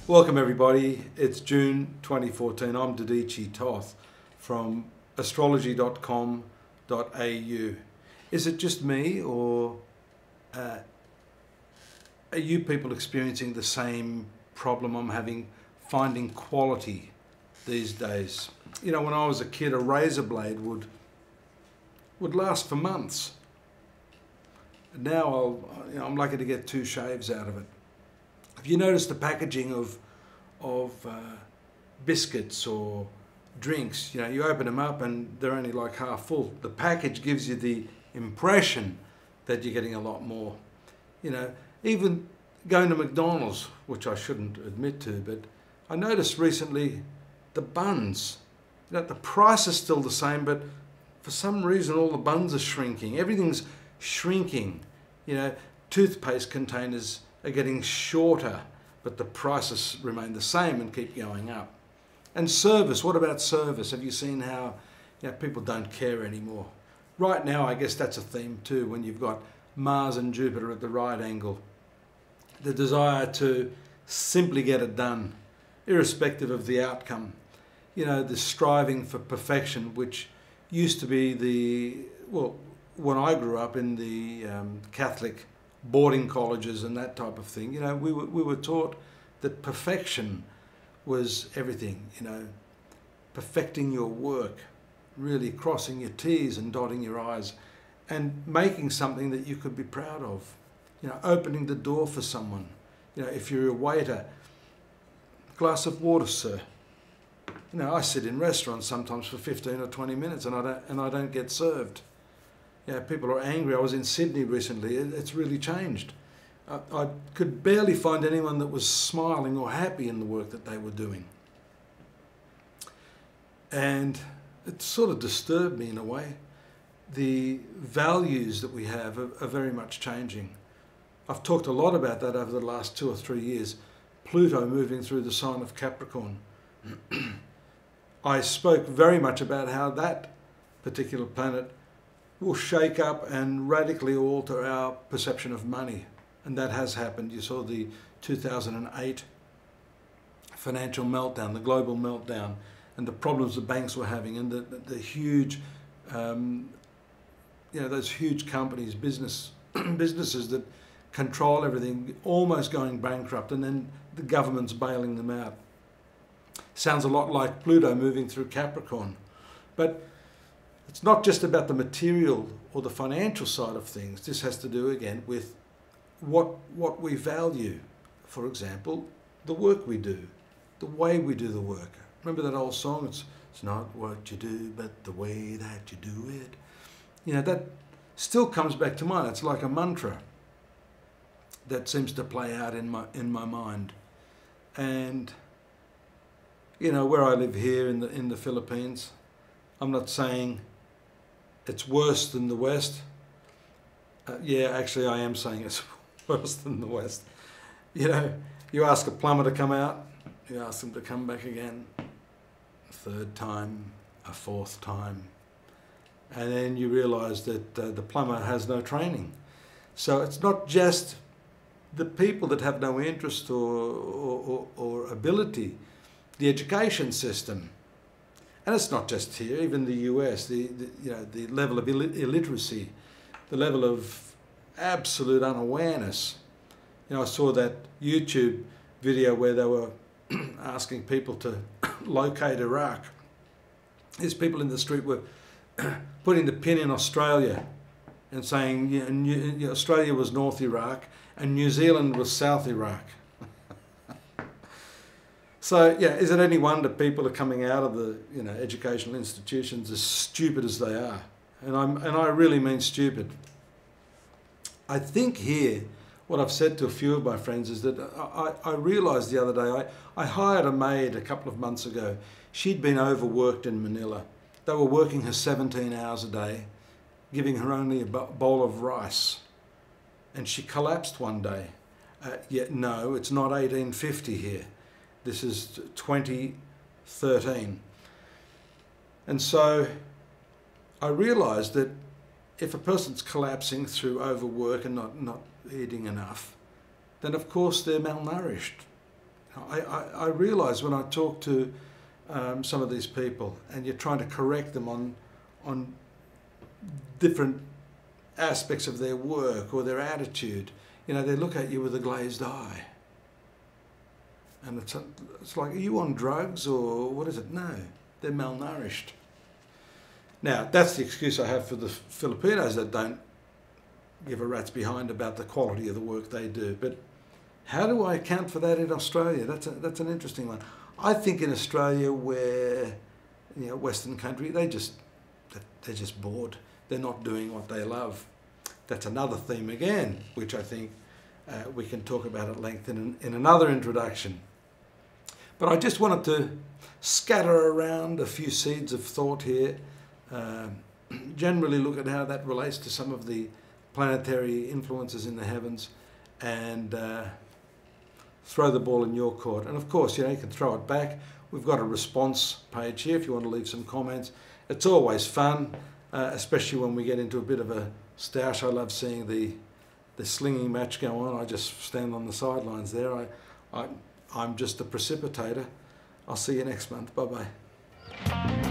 Welcome everybody, it's June 2014, I'm DADHICHI TOTH from astrology.com.au. Is it just me, or are you people experiencing the same problem I'm having, finding quality these days? You know, when I was a kid, a razor blade would last for months. Now I'm lucky to get 2 shaves out of it. If you notice the packaging of biscuits or drinks, you open them up and they're only like half full. The package gives you the impression that you're getting a lot more. Even going to McDonald's, which I shouldn't admit to, but I noticed recently the buns, the price is still the same, but for some reason all the buns are shrinking. Everything's shrinking. Toothpaste containers are getting shorter, but the prices remain the same and keep going up. And service, what about service? Have you seen how people don't care anymore? Right now, I guess that's a theme too, when you've got Mars and Jupiter at the right angle. The desire to simply get it done, irrespective of the outcome. The striving for perfection, which used to be when I grew up in the Catholic boarding colleges and that type of thing, we were taught that perfection was everything, perfecting your work, really crossing your T's and dotting your I's, and making something that you could be proud of, opening the door for someone. If you're a waiter, glass of water, sir. I sit in restaurants sometimes for 15 or 20 minutes and I don't get served. People are angry. I was in Sydney recently. It's really changed. I could barely find anyone that was smiling or happy in the work that they were doing. And it sort of disturbed me in a way. The values that we have are very much changing. I've talked a lot about that over the last 2 or 3 years. Pluto moving through the sign of Capricorn. I spoke very much about how that particular planet will shake up and radically alter our perception of money. And that has happened. You saw the 2008 financial meltdown, the global meltdown, and the problems the banks were having, and the huge, those huge companies, businesses that control everything, almost going bankrupt, and then the government's bailing them out. Sounds a lot like Pluto moving through Capricorn. But it's not just about the material or the financial side of things. This has to do again with what we value. For example, the work we do, the way we do the work. Remember that old song? It's not what you do, but the way that you do it. That still comes back to mind. It's like a mantra that seems to play out in my mind. And where I live here in the Philippines, I'm not saying it's worse than the West. Actually I am saying it's worse than the West. You ask a plumber to come out, you ask them to come back again, a 3rd time, a 4th time, and then you realise that the plumber has no training. So it's not just the people that have no interest or ability, the education system. And it's not just here, even the US, the level of illiteracy, the level of absolute unawareness. I saw that YouTube video where they were asking people to locate Iraq. These people in the street were putting the pin in Australia and saying Australia was North Iraq and New Zealand was South Iraq. So is it any wonder people are coming out of the educational institutions as stupid as they are? And I really mean stupid. I think here, what I've said to a few of my friends is that I realised the other day, I hired a maid a couple of months ago. She'd been overworked in Manila. They were working her 17 hours a day, giving her only a bowl of rice. And she collapsed one day. No, it's not 1850 here. This is 2013. And so I realised that if a person's collapsing through overwork and not eating enough, then of course they're malnourished. I realise when I talk to some of these people and you're trying to correct them on different aspects of their work or their attitude, you know, they look at you with a glazed eye. And it's like, are you on drugs or what is it? No, they're malnourished. Now, that's the excuse I have for the Filipinos that don't give a rat's behind about the quality of the work they do. But how do I account for that in Australia? That's an interesting one. I think in Australia, where, you know, Western country, they're just bored. They're not doing what they love. That's another theme again, which I think we can talk about at length in another introduction. But I just wanted to scatter around a few seeds of thought here. Generally look at how that relates to some of the planetary influences in the heavens, and throw the ball in your court. And of course, you know, you can throw it back. We've got a response page here if you want to leave some comments. It's always fun, especially when we get into a bit of a stoush. I love seeing the slinging match go on. I just stand on the sidelines there. I'm just a precipitator. I'll see you next month. Bye-bye.